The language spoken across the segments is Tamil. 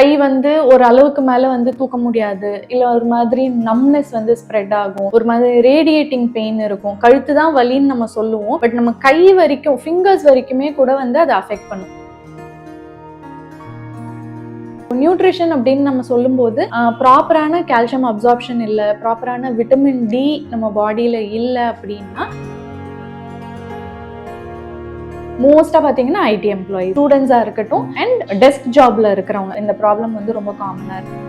கை வந்து ஒரு அளவுக்கு மேல வந்து தூக்க முடியாது, இல்ல ஒரு மாதிரி நம்னஸ் வந்து ஸ்ப்ரெட் ஆகும், ஒரு மாதிரி ரேடியேட்டிங் பெயின் இருக்கும். கழுத்து தான் வலின்னு நம்ம சொல்லுவோம், பட் நம்ம கை வரைக்கும் ஃபிங்கர்ஸ் வரைக்குமே கூட வந்து அதை அஃபெக்ட் பண்ணும். நியூட்ரிஷன் அப்படின்னு நம்ம சொல்லும்போது ப்ராப்பரான கால்சியம் அப்சார்ப்ஷன் இல்லை, ப்ராப்பரான விட்டமின் டி நம்ம பாடியில இல்லை அப்படின்னா மோஸ்டா பாத்தீங்கன்னா ஐடி எம்ப்ளாயி, ஸ்டூடெண்ட்ஸா இருக்கட்டும் அண்ட் டெஸ்க் ஜாப்ல இருக்கிறவங்க இந்த ப்ராப்ளம் வந்து ரொம்ப காமனா இருக்கு.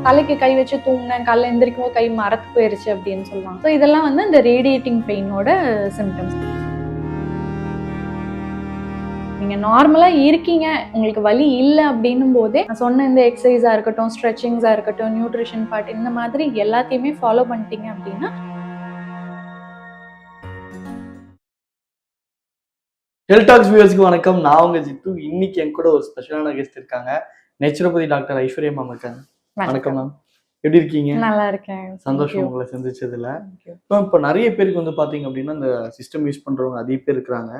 தலைக்கு கை வச்சு தூங்கினேன், காலைல எந்திரிக்கும் போது கை மரத்து போயிருச்சு அப்படின்னு சொல்லுவாங்க. ஸோ இதெல்லாம் வந்து இந்த ரேடியேட்டிங் பெயினோட சிம்டம்ஸ். நீங்க நார்மலா இருக்கீங்க, உங்களுக்கு வலி இல்லை அப்படின்னும் போதே நான் சொன்ன இந்த எக்ஸசைஸா இருக்கட்டும், ஸ்ட்ரெச்சிங்ஸா இருக்கட்டும், நியூட்ரிஷன் பார்ட் இந்த மாதிரி எல்லாத்தையுமே ஃபாலோ பண்ணிட்டீங்க அப்படின்னா ஹெல்த் டாக்ஸ் வியூவர்ஸ்க்கு வணக்கம். நான் உங்க ஜித்து. இன்னைக்கு என் கூட ஒரு ஸ்பெஷலான கெஸ்ட் இருக்காங்க. நேச்சுரோபதி டாக்டர் ஐஸ்வர்யா மேம் இருக்காங்க. வணக்கம் மேம், எப்படி இருக்கீங்க? நல்லா இருக்கேன், சந்தோஷம் உங்களை சந்திச்சதுல. இப்போ நிறைய பேருக்கு வந்து பாத்தீங்க அப்படின்னா இந்த சிஸ்டம் யூஸ் பண்றவங்க அதிக பேர் இருக்கிறாங்க.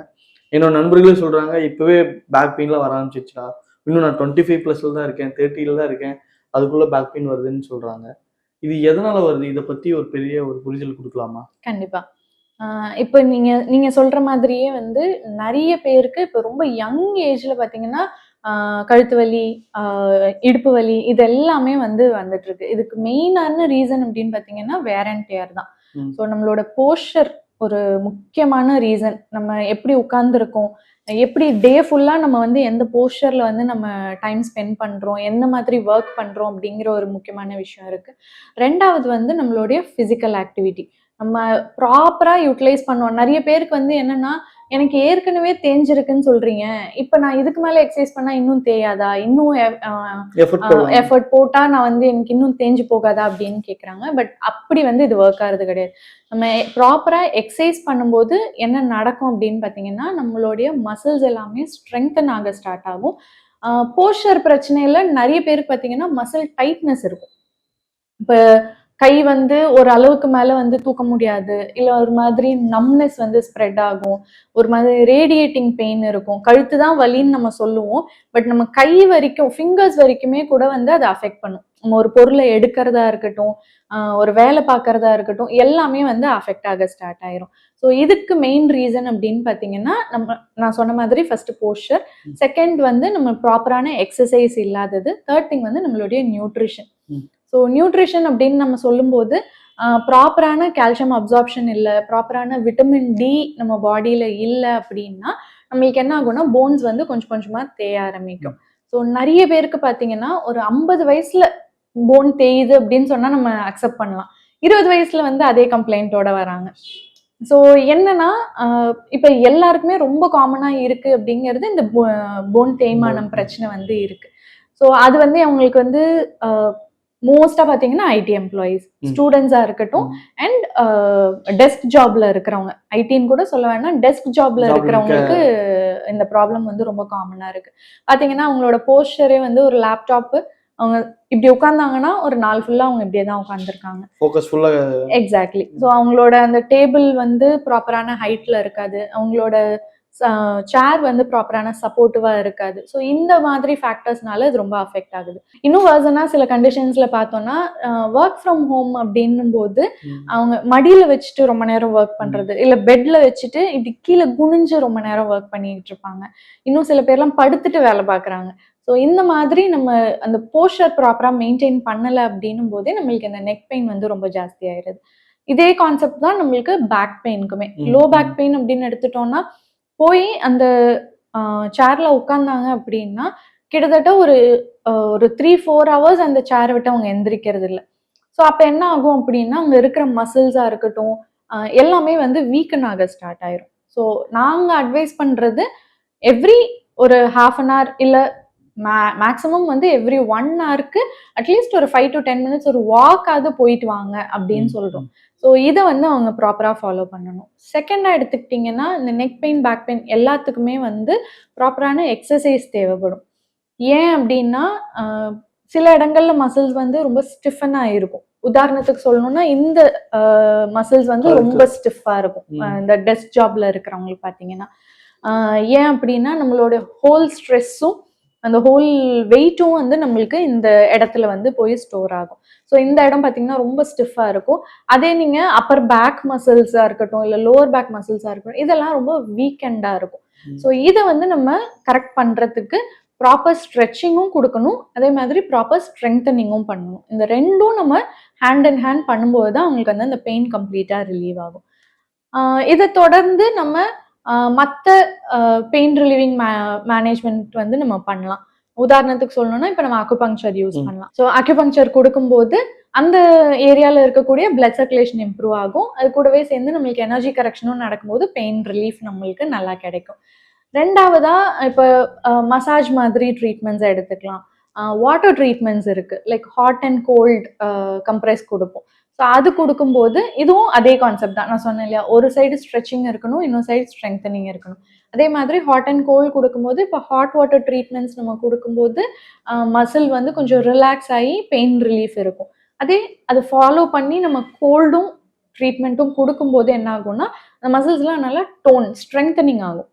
என்னோட நண்பர்களே சொல்றாங்க, இப்பவே பேக் பெயின்லாம் வர ஆரம்பிச்சிச்சுடா, இன்னும் நான் 25+ தான் இருக்கேன், 30 தான் இருக்கேன், அதுக்குள்ள பேக் பெயின் வருதுன்னு சொல்றாங்க. இது எதனால வருது? இதை பத்தி ஒரு பெரிய ஒரு புரிதல் கொடுக்கலாமா? கண்டிப்பா. இப்போ நீங்க சொல்ற மாதிரியே வந்து நிறைய பேருக்கு இப்போ ரொம்ப யங் ஏஜ்ல பாத்தீங்கன்னா கழுத்து வலி, இடுப்பு வலி இது எல்லாமே வந்து வந்துட்டு இருக்கு. இதுக்கு மெயினான ரீசன் அப்படின்னு பாத்தீங்கன்னா வேர் அண்ட் டேர் தான். ஸோ நம்மளோட போஸ்டர் ஒரு முக்கியமான ரீசன். நம்ம எப்படி உட்கார்ந்துருக்கோம், எப்படி டே ஃபுல்லா நம்ம வந்து எந்த போஸ்டர்ல வந்து நம்ம டைம் ஸ்பெண்ட் பண்றோம், எந்த மாதிரி ஒர்க் பண்றோம் அப்படிங்கிற ஒரு முக்கியமான விஷயம் இருக்கு. ரெண்டாவது வந்து நம்மளுடைய பிசிக்கல் ஆக்டிவிட்டி நம்ம ப்ராப்பரா யூட்டிலைஸ் பண்ணுவோம். நிறைய பேருக்கு வந்து என்னன்னா, எனக்கு ஏற்கனவே தேஞ்சிருக்குன்னு சொல்றீங்க, இப்ப நான் இதுக்கு மேல எக்ஸசைஸ் பண்ணா இன்னும் தேயாதா, இன்னும் எஃபர்ட் போட்டா நான் வந்து எனக்கு இன்னும் தேஞ்சு போகாதா அப்படின்னு கேக்குறாங்க. பட் அப்படி வந்து இது ஒர்க் ஆகுறது கிடையாது. நம்ம ப்ராப்பரா எக்ஸசைஸ் பண்ணும்போது என்ன நடக்கும் அப்படின்னு பாத்தீங்கன்னா, நம்மளுடைய மசில்ஸ் எல்லாமே ஸ்ட்ரெங்தன் ஆக ஸ்டார்ட் ஆகும். போஸ்டர் பிரச்சனையில நிறைய பேருக்கு பாத்தீங்கன்னா மசில் டைட்னஸ் இருக்கும். இப்ப கை வந்து ஒரு அளவுக்கு மேல வந்து தூக்க முடியாது, இல்ல ஒரு மாதிரி நம்னஸ் வந்து ஸ்ப்ரெட் ஆகும், ஒரு மாதிரி ரேடியேட்டிங் பெயின் இருக்கும். கழுத்து தான் வலின்னு நம்ம சொல்லுவோம், பட் நம்ம கை வரைக்கும் ஃபிங்கர்ஸ் வரைக்குமே கூட வந்து அதை அஃபெக்ட் பண்ணும். நம்ம ஒரு பொருளை எடுக்கிறதா இருக்கட்டும், ஒரு வேலை பார்க்கறதா இருக்கட்டும், எல்லாமே வந்து அஃபெக்ட் ஆக ஸ்டார்ட் ஆயிரும். ஸோ இதுக்கு மெயின் ரீசன் அப்படின்னு பார்த்தீங்கன்னா, நான் சொன்ன மாதிரி ஃபர்ஸ்ட் போஸ்டர், செகண்ட் வந்து நம்ம ப்ராப்பரான எக்ஸசைஸ் இல்லாதது, தேர்ட் திங் வந்து நம்மளுடைய நியூட்ரிஷன். ஸோ நியூட்ரிஷன் அப்படின்னு நம்ம சொல்லும்போது ப்ராப்பரான கால்சியம் அப்சார்ப்ஷன் இல்லை, ப்ராப்பரான விட்டமின் டி நம்ம பாடியில இல்லை அப்படின்னா நம்மளுக்கு என்ன ஆகும்னா போன்ஸ் வந்து கொஞ்சம் கொஞ்சமா தேய ஆரம்பிக்கும். ஸோ நிறைய பேருக்கு பார்த்தீங்கன்னா ஒரு 50 வயசுல போன் தேயுது அப்படின்னு சொன்னா நம்ம அக்செப்ட் பண்ணலாம். 20 வயசுல வந்து அதே கம்ப்ளைண்ட்டோட வராங்க. ஸோ என்னன்னா இப்ப எல்லாருக்குமே ரொம்ப காமனா இருக்கு அப்படிங்கிறது இந்த போன் தேய்மானம் பிரச்சனை வந்து இருக்கு. ஸோ அது வந்து அவங்களுக்கு வந்து மோஸ்டா பாத்தீங்கன்னா ஐடி எம்ப்ளாயிஸ், ஸ்டூடெண்ட்ஸா இருக்கட்டும் அண்ட் டெஸ்க் ஜாப்ல இருக்கிறவங்க, ஐடின்னு கூட சொல்ல வேணாம், டெஸ்க் ஜாப்ல இருக்கிறவங்களுக்கு இந்த ப்ராப்ளம் வந்து ரொம்ப காமனா இருக்கு. பாத்தீங்கன்னா அவங்களோட போஸ்டரே வந்து ஒரு லேப்டாப், அவங்க இப்படி உட்கார்ந்தாங்கன்னா ஒரு நாள் ஃபுல்லா அவங்க இப்படியே தான் உட்கார்ந்துருக்காங்க. எக்ஸாக்ட்லி. ஸோ அவங்களோட அந்த டேபிள் வந்து ப்ராப்பரான ஹைட்ல இருக்காது, அவங்களோட சேர் வந்து ப்ராப்பரான சப்போர்ட்டிவா இருக்காது. ஸோ இந்த மாதிரி ஃபேக்டர்ஸ்னால இது ரொம்ப அஃபெக்ட் ஆகுது. இன்னும் வர்சனா சில கண்டிஷன்ஸ்ல பார்த்தோம்னா ஒர்க் ஃப்ரம் ஹோம் அப்படின்னும் போது அவங்க மடியில வச்சுட்டு ரொம்ப நேரம் ஒர்க் பண்றது, இல்ல பெட்ல வச்சுட்டு இப்படி கீழே குனிஞ்சு ரொம்ப நேரம் ஒர்க் பண்ணிட்டு இருப்பாங்க. இன்னும் சில பேர்லாம் படுத்துட்டு வேலை பார்க்குறாங்க. ஸோ இந்த மாதிரி நம்ம அந்த போஸ்டர் ப்ராப்பரா மெயின்டைன் பண்ணல அப்படின்னும் போதே நம்மளுக்கு இந்த நெக் பெயின் வந்து ரொம்ப ஜாஸ்தி ஆயிடுது. இதே கான்செப்ட் தான் நம்மளுக்கு பேக் பெயினுக்குமே. லோ பேக் பெயின் அப்படின்னு எடுத்துட்டோம்னா போய் அந்த சேர்ல உட்கார்ந்தாங்க அப்படின்னா கிட்டத்தட்ட ஒரு 3-4 ஹவர்ஸ் அந்த சேர் விட்டு அவங்க எந்திரிக்கிறது இல்லை. ஸோ அப்ப என்ன ஆகும் அப்படின்னா அங்க இருக்கிற மசில்ஸா இருக்கட்டும் எல்லாமே வந்து வீக்கன் ஆக ஸ்டார்ட் ஆயிரும். ஸோ நாங்க அட்வைஸ் பண்றது எவ்ரி ஒரு ½ an hour இல்ல மேக்ஸிமம் வந்து எவ்ரி 1 hourக்கு அட்லீஸ்ட் ஒரு 5 to 10 minutes ஒரு வாக்காவது போயிட்டு வாங்க அப்படின்னு சொல்றோம். ஸோ இதை வந்து அவங்க ப்ராப்பராக ஃபாலோ பண்ணணும். செகண்டாக எடுத்துக்கிட்டிங்கன்னா இந்த நெக் பெயின், பேக் பெயின் எல்லாத்துக்குமே வந்து ப்ராப்பரான எக்ஸசைஸ் தேவைப்படும். ஏன் அப்படின்னா சில இடங்கள்ல மசில்ஸ் வந்து ரொம்ப ஸ்டிஃபனாக இருக்கும். உதாரணத்துக்கு சொல்லணும்னா இந்த மசில்ஸ் வந்து ரொம்ப ஸ்டிஃபாக இருக்கும் இந்த டெஸ்க் ஜாப்ல இருக்கிறவங்களுக்கு பார்த்தீங்கன்னா. ஏன் அப்படின்னா நம்மளோட ஹோல் ஸ்ட்ரெஸ்ஸும் அந்த ஹோல் வெயிட்டும் வந்து நம்மளுக்கு இந்த இடத்துல வந்து போய் ஸ்டோர் ஆகும். ஸோ இந்த இடம் பார்த்தீங்கன்னா ரொம்ப ஸ்டிஃபாக இருக்கும். அதே நீங்கள் அப்பர் பேக் மசில்ஸாக இருக்கட்டும், இல்லை லோவர் பேக் மசில்ஸாக இருக்கட்டும், இதெல்லாம் ரொம்ப வீக்கெண்டாக இருக்கும். ஸோ இதை வந்து நம்ம கரெக்ட் பண்ணுறதுக்கு ப்ராப்பர் ஸ்ட்ரெச்சிங்கும் கொடுக்கணும், அதே மாதிரி ப்ராப்பர் ஸ்ட்ரெங்தனிங்கும் பண்ணணும். இந்த ரெண்டும் நம்ம ஹேண்ட் அண்ட் ஹேண்ட் பண்ணும்போது தான் அவங்களுக்கு வந்து அந்த பெயின் கம்ப்ளீட்டாக ரிலீவ் ஆகும். இதை தொடர்ந்து நம்ம மற்ற பெயின் ரிலீவிங் மேனேஜ்மெண்ட் வந்து நம்ம பண்ணலாம். உதாரணத்துக்கு சொல்லணும்னா இப்போ நம்ம அக்குபங்க்சர் யூஸ் பண்ணலாம். ஸோ அக்குபங்க்சர் கொடுக்கும்போது அந்த ஏரியாவில் இருக்கக்கூடிய பிளட் சர்க்குலேஷன் இம்ப்ரூவ் ஆகும். அது கூடவே சேர்ந்து நம்மளுக்கு எனர்ஜி கரெக்ஷனும் நடக்கும்போது பெயின் ரிலீஃப் நம்மளுக்கு நல்லா கிடைக்கும். ரெண்டாவதா இப்போ மசாஜ் மாதிரி ட்ரீட்மெண்ட்ஸ் எடுத்துக்கலாம். வாட்டர் ட்ரீட்மெண்ட்ஸ் இருக்கு, like hot and cold compress கொடுப்போம். ஸோ அது கொடுக்கும்போது இதுவும் அதே கான்செப்ட் தான். நான் சொன்னேன் இல்லையா, ஒரு சைடு ஸ்ட்ரெச்சிங் இருக்கணும், இன்னொரு சைடு ஸ்ட்ரெங்தனிங் இருக்கணும். அதே மாதிரி ஹாட் அண்ட் கோல்ட் கொடுக்கும்போது இப்போ ஹாட் வாட்டர் ட்ரீட்மெண்ட்ஸ் நம்ம கொடுக்கும்போது மசில் வந்து கொஞ்சம் ரிலாக்ஸ் ஆகி பெயின் ரிலீஃப் இருக்கும். அதே அதை ஃபாலோ பண்ணி நம்ம கோல்டும் ட்ரீட்மெண்ட்டும் கொடுக்கும்போது என்ன ஆகும்னா அந்த மசில்ஸ்லாம் நல்லா டோன் ஸ்ட்ரெங்தனிங் ஆகும்.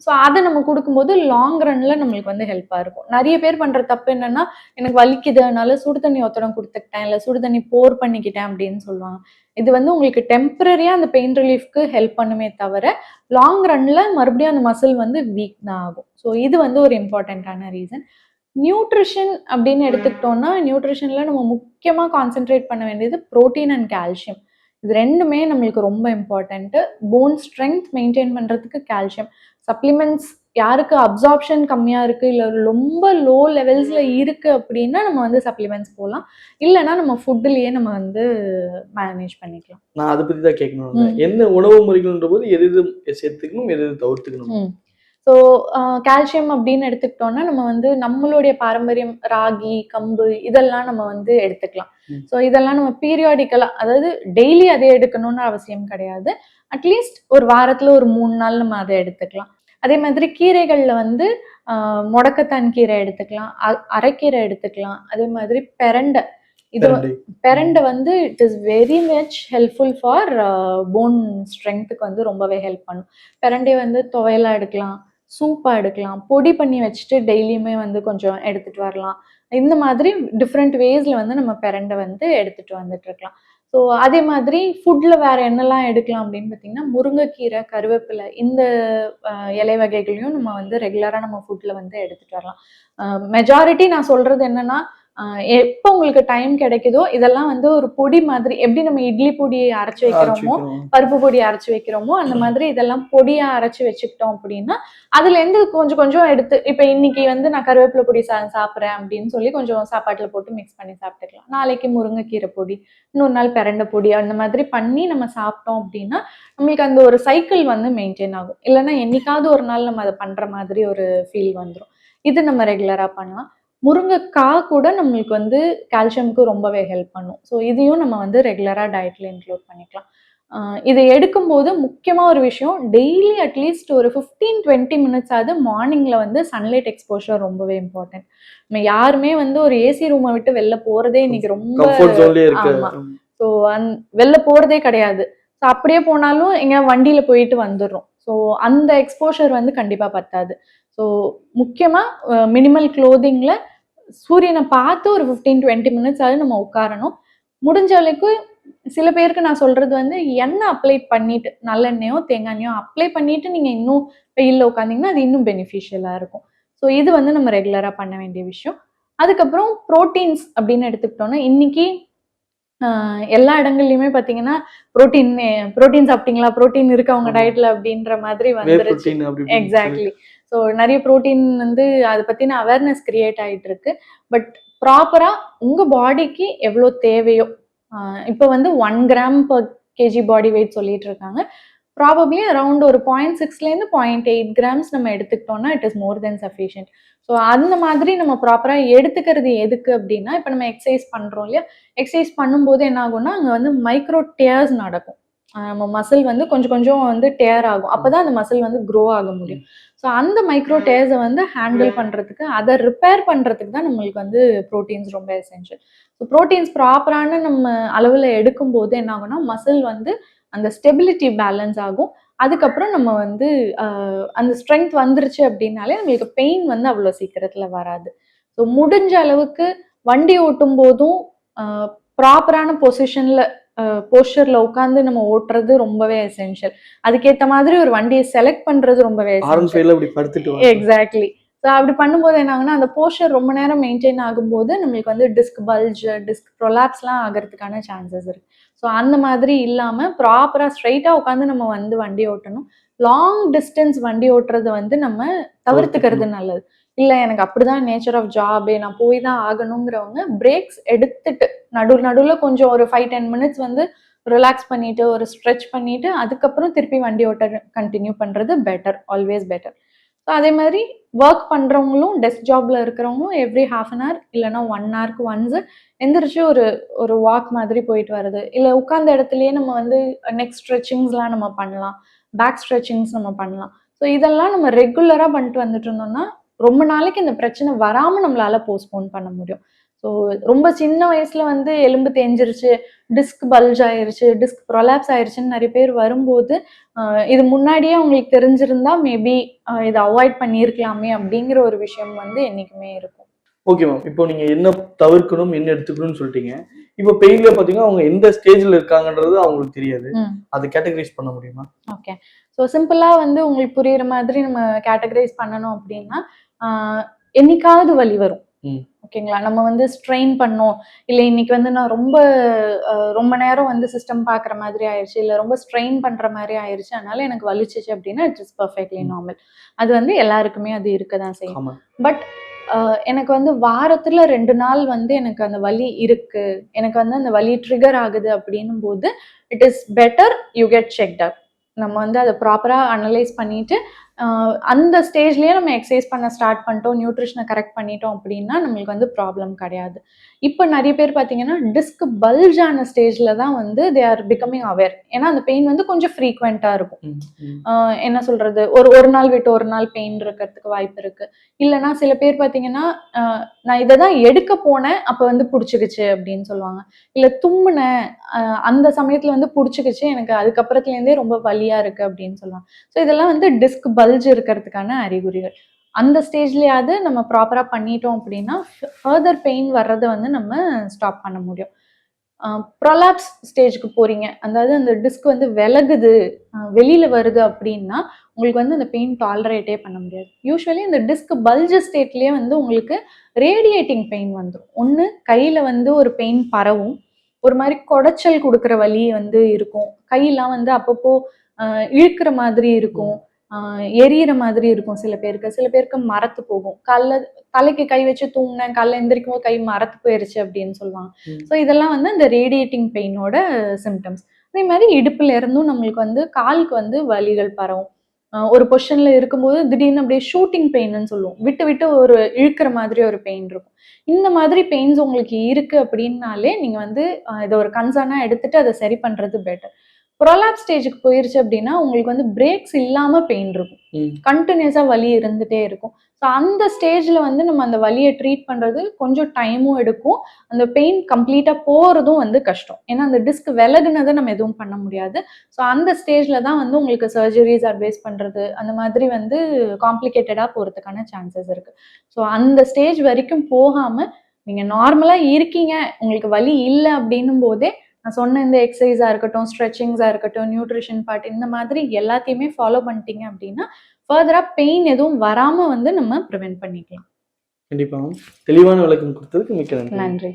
ஸோ அதை நம்ம கொடுக்கும்போது லாங் ரன்ல நம்மளுக்கு வந்து ஹெல்ப்பாக இருக்கும். நிறைய பேர் பண்ற தப்பு என்னன்னா, எனக்கு வலிக்குது அதனால சுடு தண்ணி ஒத்தடம் கொடுத்துக்கிட்டேன், இல்லை சுடு தண்ணி போர் பண்ணிக்கிட்டேன் அப்படின்னு சொல்லுவாங்க. இது வந்து உங்களுக்கு டெம்பரரியா அந்த பெயின் ரிலீஃப்க்கு ஹெல்ப் பண்ணுமே தவிர லாங் ரன்ல மறுபடியும் அந்த மசில் வந்து வீக் தான் ஆகும். ஸோ இது வந்து ஒரு இம்பார்ட்டண்ட்டான ரீசன். நியூட்ரிஷன் அப்படின்னு எடுத்துக்கிட்டோம்னா, நியூட்ரிஷன்ல நம்ம முக்கியமாக கான்சென்ட்ரேட் பண்ண வேண்டியது ப்ரோட்டீன் அண்ட் கால்சியம். இது ரெண்டுமே நம்மளுக்கு ரொம்ப இம்பார்ட்டன்ட்டு. போன் ஸ்ட்ரென்த் மெயின்டைன் பண்ணுறதுக்கு கால்சியம் சப்ளிமெண்ட்ஸ், யாருக்கு அப்சார்ப்ஷன் கம்மியாக இருக்குது இல்லை ரொம்ப லோ லெவல்ஸில் இருக்குது அப்படின்னா நம்ம வந்து சப்ளிமெண்ட்ஸ் போகலாம். இல்லைன்னா நம்ம ஃபுட்டுலேயே நம்ம வந்து மேனேஜ் பண்ணிக்கலாம். நான் அதை பற்றி தான் கேட்கணும். என்ன உணவு முறைகள்ன்ற போது எது சேர்த்துக்கணும், எது தவிர்த்துக்கணும்? ஸோ கால்சியம் அப்படின்னு எடுத்துக்கிட்டோம்னா நம்ம வந்து நம்மளுடைய பாரம்பரியம் ராகி, கம்பு இதெல்லாம் நம்ம வந்து எடுத்துக்கலாம். ஸோ இதெல்லாம் நம்ம பீரியாடிக்கலாக, அதாவது டெய்லி அதை எடுக்கணும்னு அவசியம் கிடையாது. அட்லீஸ்ட் ஒரு வாரத்தில் ஒரு 3 நாள் நம்ம அதை எடுத்துக்கலாம். அதே மாதிரி கீரைகளில் வந்து முடக்கத்தான் கீரை எடுத்துக்கலாம், அரைக்கீரை எடுத்துக்கலாம். அதே மாதிரி பெரண்டை, இது பெரண்டை வந்து it is very much helpful for bone ஸ்ட்ரென்த்துக்கு வந்து ரொம்பவே ஹெல்ப் பண்ணும். பெரண்டையை வந்து துவையலாக எடுக்கலாம், சூப்பாக எடுக்கலாம், பொடி பண்ணி வச்சுட்டு டெய்லியுமே வந்து கொஞ்சம் எடுத்துகிட்டு வரலாம். இந்த மாதிரி டிஃப்ரெண்ட் வேஸில் வந்து நம்ம பெரண்டை வந்து எடுத்துகிட்டு வந்துட்டு இருக்கலாம். ஸோ அதே மாதிரி ஃபுட்டில் வேறு என்னெல்லாம் எடுக்கலாம் அப்படின்னு பார்த்தீங்கன்னா, முருங்கைக்கீரை, கருவேப்பிலை இந்த இலை வகைகளையும் நம்ம வந்து ரெகுலராக நம்ம ஃபுட்டில் வந்து எடுத்துகிட்டு வரலாம். மெஜாரிட்டி நான் சொல்கிறது என்னென்னா, எப்போ உங்களுக்கு டைம் கிடைக்குதோ இதெல்லாம் வந்து ஒரு பொடி மாதிரி, எப்படி நம்ம இட்லி பொடியை அரைச்சி வைக்கிறோமோ, பருப்பு பொடியை அரைச்சி வைக்கிறோமோ, அந்த மாதிரி இதெல்லாம் பொடியாக அரைச்சி வச்சுக்கிட்டோம் அப்படின்னா அதுலேருந்து கொஞ்சம் கொஞ்சம் எடுத்து, இப்போ இன்னைக்கு வந்து நான் கருவேப்பிலை பொடி சாப்பிட்றேன் அப்படின்னு சொல்லி கொஞ்சம் சாப்பாட்டில் போட்டு மிக்ஸ் பண்ணி சாப்பிட்டுக்கலாம். நாளைக்கு முருங்கைக்கீரை பொடி, இன்னொரு நாள் பெரண்டை பொடி, அந்த மாதிரி பண்ணி நம்ம சாப்பிட்டோம் அப்படின்னா நம்மளுக்கு அந்த ஒரு சைக்கிள் வந்து மெயின்டைன் ஆகும். இல்லைன்னா என்னைக்காவது ஒரு நாள் நம்ம அதை பண்ணுற மாதிரி ஒரு ஃபீல் வந்துடும். இது நம்ம ரெகுலராக பண்ணலாம். முருங்கைக்காய் கூட நம்மளுக்கு வந்து கால்சியம்க்கு ரொம்பவே ஹெல்ப் பண்ணும். ஸோ இதையும் நம்ம வந்து ரெகுலராக டயட்டில் இன்க்ளூட் பண்ணிக்கலாம். இதை எடுக்கும்போது முக்கியமாக ஒரு விஷயம், டெய்லி அட்லீஸ்ட் ஒரு 15-20 மினிட்ஸ் ஆகுது மார்னிங்கில் வந்து சன்லைட் எக்ஸ்போஷர் ரொம்பவே இம்பார்ட்டன்ட். நம்ம யாருமே வந்து ஒரு ஏசி ரூமை விட்டு வெளில போகிறதே இன்னைக்கு ரொம்ப, ஆமாம், ஸோ வெளில போகிறதே கிடையாது. ஸோ அப்படியே போனாலும் எங்கே வண்டியில் போயிட்டு வந்துடுறோம். ஸோ அந்த எக்ஸ்போஷர் வந்து கண்டிப்பாக பத்தாது. ஸோ முக்கியமாக மினிமல் க்ளோதிங்கில் சூரியனை பார்த்து ஒரு 15-20 மினிட்ஸ் ஆகுது நம்ம உட்காரணும். முடிஞ்ச வரைக்கும் சில பேருக்கு நான் சொல்கிறது வந்து எண்ணெய் அப்ளை பண்ணிவிட்டு, நல்லெண்ணெயோ தேங்காய் எண்ணெயோ அப்ளை பண்ணிவிட்டு நீங்கள் இன்னும் வெயிலில் உட்காந்திங்கன்னா அது இன்னும் பெனிஃபிஷியலாக இருக்கும். ஸோ இது வந்து நம்ம ரெகுலராக பண்ண வேண்டிய விஷயம். அதுக்கப்புறம் ப்ரோட்டீன்ஸ் அப்படின்னு எடுத்துக்கிட்டோன்னா, இன்னைக்கு எல்லா இடங்கள்லையுமே பார்த்தீங்கன்னா ப்ரோட்டீன் சாப்பிட்டீங்களா, ப்ரோட்டீன் இருக்கு அவங்க டயட்ல அப்படின்ற மாதிரி வந்துருச்சு. எக்ஸாக்ட்லி. ஸோ நிறைய ப்ரோட்டீன் வந்து அதை பற்றின அவேர்னஸ் கிரியேட் ஆகிட்டு இருக்கு. பட் ப்ராப்பராக உங்கள் பாடிக்கு எவ்வளோ தேவையோ, இப்போ வந்து 1 gram per kg body weight சொல்லிட்டு இருக்காங்க. ப்ராபப்ளி அரௌண்ட் ஒரு 0.6லேருந்து 0.8 கிராம்ஸ் நம்ம எடுத்துக்கிட்டோம்னா it is more then sufficient. So அந்த மாதிரி நம்ம ப்ராப்பராக எடுத்துக்கிறது எதுக்கு அப்படின்னா, இப்போ நம்ம எக்ஸசைஸ் பண்ணுறோம் இல்லையா, எக்ஸசைஸ் பண்ணும்போது என்ன ஆகும்னா அங்கே வந்து மைக்ரோ டேர்ஸ் நடக்கும். நம்ம மசில் வந்து கொஞ்சம் கொஞ்சம் வந்து டேர் ஆகும். அப்போ தான் அந்த மசில் வந்து க்ரோ ஆக முடியும். ஸோ அந்த மைக்ரோ டேர்ஸை வந்து ஹேண்டில் பண்ணுறதுக்கு, அதை ரிப்பேர் பண்ணுறதுக்கு தான் நம்மளுக்கு வந்து ப்ரோட்டீன்ஸ் ரொம்ப எசென்ஷியல். ஸோ ப்ரோட்டீன்ஸ் ப்ராப்பரான நம்ம அளவில் எடுக்கும்போது என்ன ஆகும்னா மசில் வந்து அந்த ஸ்டெபிலிட்டி பேலன்ஸ் ஆகும். அதுக்கப்புறம் நம்ம வந்து அந்த ஸ்ட்ரென்த் வந்துருச்சு அப்படின்னாலே நம்மளுக்கு பெயின் வந்து அவ்வளோ சீக்கிரத்தில் வராது. ஸோ முடிஞ்ச அளவுக்கு வண்டி ஓட்டும் போதும் ப்ராப்பரான போஸ்டர்ல உட்காந்து நம்ம ஓட்டுறது ரொம்பவே எசென்ஷியல். அதுக்கேத்த மாதிரி ஒரு வண்டியை செலக்ட் பண்றது ரொம்பவே எசென்ஷியல். அப்படி படுத்துட்டு எக்ஸாக்ட்லி. ஸோ அப்படி பண்ணும்போது என்ன ஆகுன்னா, அந்த போஸ்டர் ரொம்ப நேரம் மெயின்டைன் ஆகும்போது நம்மளுக்கு வந்து டிஸ்க் பல்ஜ், டிஸ்க் ப்ரொலாப்ஸ்லாம் ஆகிறதுக்கான சான்சஸ் இருக்கு. ஸோ அந்த மாதிரி இல்லாம ப்ராப்பரா ஸ்ட்ரெயிட்டா உட்காந்து நம்ம வந்து வண்டி ஓட்டணும். லாங் டிஸ்டன்ஸ் வண்டி ஓட்டுறது வந்து நம்ம தவிர்த்துக்கிறது நல்லது. இல்ல எனக்கு அப்படிதான் நேச்சர் ஆஃப் ஜாபே, நான் போய் தான் ஆகணுங்கிறவங்க பிரேக்ஸ் எடுத்துட்டு நடுவுல கொஞ்சம் ஒரு 5, 10 மினிட்ஸ் வந்து ரிலாக்ஸ் பண்ணிட்டு, ஒரு ஸ்ட்ரெச் பண்ணிட்டு, அதுக்கப்புறம் திருப்பி வண்டி ஓட்ட கன்டின்யூ பண்றது பெட்டர். Always better. ஸோ அதே மாதிரி ஒர்க் பண்றவங்களும், டெஸ்க் ஜாப்ல இருக்கிறவங்களும் எவ்ரி 1/2 அன் ஹவர் இல்லன்னா 1 ஹவருக்கு ஒன்ஸ் எந்திரிச்சு ஒரு ஒரு வாக் மாதிரி போயிட்டு வர்றது. இல்ல உட்கார்ந்த இடத்துலயே நம்ம வந்து நெக் ஸ்ட்ரெச்சிங்ஸ்லாம் நம்ம பண்ணலாம். பேக் ஸ்ட்ரெச்சிங்ஸ் நம்ம பண்ணலாம். ஸோ இதெல்லாம் நம்ம ரெகுலரா பண்ணிட்டு வந்துட்டு இருந்தோம்னா, ரொம்ப நாளைக்கு இந்த பிரச்சனை வராம நம்மளால போஸ்ட்போன் பண்ண முடியும். ஸோ ரொம்ப சின்ன வயசுல வந்து எலும்பு தேஞ்சிருச்சு, டிஸ்க் பல்ஜ் ஆயிருச்சு, டிஸ்க் ப்ரொலாப்ஸ் ஆயிருச்சுன்னு நெறைய பேர் வரும்போது, இது முன்னாடியே அவங்களுக்கு தெரிஞ்சிருந்தா மேபி இத அவாய்ட் பண்ணியிருக்கலாமே அப்படிங்கிற ஒரு விஷயம் வந்து என்னைக்குமே இருக்கும். Okay ma'am. இப்போ நீங்க என்ன தவிர்க்கணும், என்ன எடுத்துக்கணும்னு சொல்லிட்டீங்க. இப்போ பெயின்ல பாத்தீங்கன்னா, அவங்க எந்த ஸ்டேஜ்ல இருக்காங்கன்றது அவங்களுக்கு தெரியாது. அத கேட்டகரைஸ் பண்ண முடியுமா? ஓகே. ஸோ சிம்பிளா வந்து உங்களுக்கு புரியிற மாதிரி நம்ம கேட்டகரைஸ் பண்ணணும் அப்படின்னா, ஆ என்னைக்காவது வலி வரும். ஓகேங்களா? நம்ம வந்து ஸ்ட்ரெயின் பண்ணோம். இல்ல இன்னைக்கு வந்து நான் ரொம்ப நேரம் வந்து சிஸ்டம் பார்க்குற மாதிரி ஆயிருச்சு. இல்ல ரொம்ப ஸ்ட்ரெயின் பண்ற மாரி ஆயிருச்சு. அதனால எனக்கு வலிச்சுச்சு அப்படின்னா, இட் இஸ் பெர்ஃபெக்ட்லி நார்மல். அது வந்து எல்லாருக்குமே அது இருக்க தான் செய்யும். பட் எனக்கு வந்து வாரத்துல 2 நாள் வந்து எனக்கு அந்த வலி இருக்கு. எனக்கு வந்து அந்த வலி ட்ரிகர் ஆகுது அப்படின்னும்போது, it is better you get checked up. நம்ம வந்து அத ப்ராப்பரா அனலைஸ் பண்ணிட்டு, அந்த ஸ்டேஜ்லயே நம்ம எக்சர்சைஸ் பண்ண ஸ்டார்ட் பண்ணிட்டோம், நியூட்ரிஷன கரெக்ட் பண்ணிட்டோம் அப்படின்னா, நம்மளுக்கு வந்து ப்ராப்ளம் கிடையாது. இப்ப நெறைய பேர் பார்த்தீங்கன்னா, டிஸ்க் பல்ஜ் ஆன ஸ்டேஜ்ல தான் வந்து தே ஆர் பிகமிங் அவேர். ஏன்னா, அந்த பெயின் வந்து கொஞ்சம் ஃப்ரீக்வென்ட்டா இருக்கும். என்ன சொல்றது? ஒரு நாள் விட்டு ஒரு நாள் பெயின் இருக்கிறதுக்கு வாய்ப்பு இருக்கு. இல்லன்னா சில பேர் பார்த்தீங்கன்னா, அ நான் இத தான் எடுக்க போனேன், அப்ப வந்து புடிச்சுக்கிச்சு அப்படின்னு சொல்லுவாங்க. இல்ல தும்முனேன், அ அந்த சமயத்துல வந்து புடிச்சுக்கிச்சு, எனக்கு அதுக்கப்புறத்துலேருந்தே ரொம்ப வலியா இருக்கு அப்படின்னு சொல்லுவாங்க. ஸோ இதெல்லாம் வந்து டிஸ்க் பல்ஜ் இருக்கிறதுக்கான அறிகுறிகள். அந்த ஸ்டேஜ்லயாவது நம்ம ப்ராப்பரா பண்ணிட்டோம் அப்படின்னா, ஃபர்தர் பெயின் வர்றத வந்து நம்ம ஸ்டாப் பண்ண முடியும். ப்ரொலாப்ஸ் ஸ்டேஜ்க்கு போறீங்க. அதாவது அந்த டிஸ்க் வந்து விலகுது, வெளியில வருது அப்படின்னா, உங்களுக்கு வந்து அந்த பெயின் டாலரேட்டே பண்ண முடியாது. யூசுவலி இந்த டிஸ்க் பல்ஜ் ஸ்டேட்லயே வந்து உங்களுக்கு ரேடியேட்டிங் பெயின் வந்துரும். ஒண்ணு கையில வந்து ஒரு பெயின் பரவும். ஒரு மாரி கொடைச்சல் குடுக்குற வலி வந்து இருக்கும். கையெல்லாம் வந்து அப்பப்போ இழுக்கிற மாதிரி இருக்கும். அ எரியிற மாதிரி இருக்கும் சில பேருக்கு. சில பேருக்கு மரத்து போகும். தலைக்கு கை வச்சு தூங்குனேன், காலைல எந்திரிக்கும்போது கை மரத்து போயிருச்சு அப்படின்னு சொல்லுவாங்க. ஸோ இதெல்லாம் வந்து அந்த ரேடியேட்டிங் பெயினோட சிம்ப்டம்ஸ். அதே மாரி இடுப்புல இருந்தும் நம்மளுக்கு வந்து காலுக்கு வந்து வலிகள் பரவும். ஒரு பொசிஷன்ல இருக்கும்போது திடீர்னு அப்படியே ஷூட்டிங் பெயின்னு சொல்லுவோம். விட்டு விட்டு ஒரு இழுக்கிற மாதிரி ஒரு பெயின் இருக்கும். இந்த மாதிரி பெயின்ஸ் உங்களுக்கு இருக்கு அப்படின்னாலே, நீங்க வந்து இத ஒரு கன்சர்னா எடுத்துட்டு அத சரி பண்றது பெட்டர். ப்ரொலாப்ஸ் ஸ்டேஜ்க்கு போயிருச்சு அப்படின்னா, உங்களுக்கு வந்து பிரேக்ஸ் இல்லாம பெயின் இருக்கும். கன்டினியூஸா வலி இருந்துட்டே இருக்கும். ஸோ அந்த ஸ்டேஜ்ல வந்து நம்ம அந்த வலிய ட்ரீட் பண்றது கொஞ்சம் டைமும் எடுக்கும். அந்த பெயின் கம்ப்ளீட்டா போறதும் வந்து கஷ்டம். ஏன்னா, அந்த டிஸ்க் விலகுனத நம்ம எதுவும் பண்ண முடியாது. ஸோ அந்த ஸ்டேஜ்ல தான் வந்து உங்களுக்கு சர்ஜரிஸ் அட்வைஸ் பண்றது, அந்த மாதிரி வந்து காம்ப்ளிகேட்டடா போறதுக்கான சான்சஸ் இருக்கு. ஸோ அந்த ஸ்டேஜ் வரைக்கும் போகாம, நீங்க நார்மலா இருக்கீங்க, உங்களுக்கு வலி இல்ல அப்படின்னும் போதே, நான் சொன்ன இந்த எக்ஸர்சைஸா இருக்கட்டும், ஸ்ட்ரெச்சிங்ஸா இருக்கட்டும், நியூட்ரிஷன் பார்ட் இந்த மாதிரி எல்லாத்தையுமே ஃபாலோ பண்ணிட்டீங்க அப்படின்னா, ஃபர்தரா பெயின் எதுவும் வராம வந்து நம்ம பிரிவென்ட் பண்ணிக்கலாம். கண்டிப்பா மேம். தெளிவான விளக்கம் குடுத்ததுக்கு மிக்க நன்றி. நன்றி.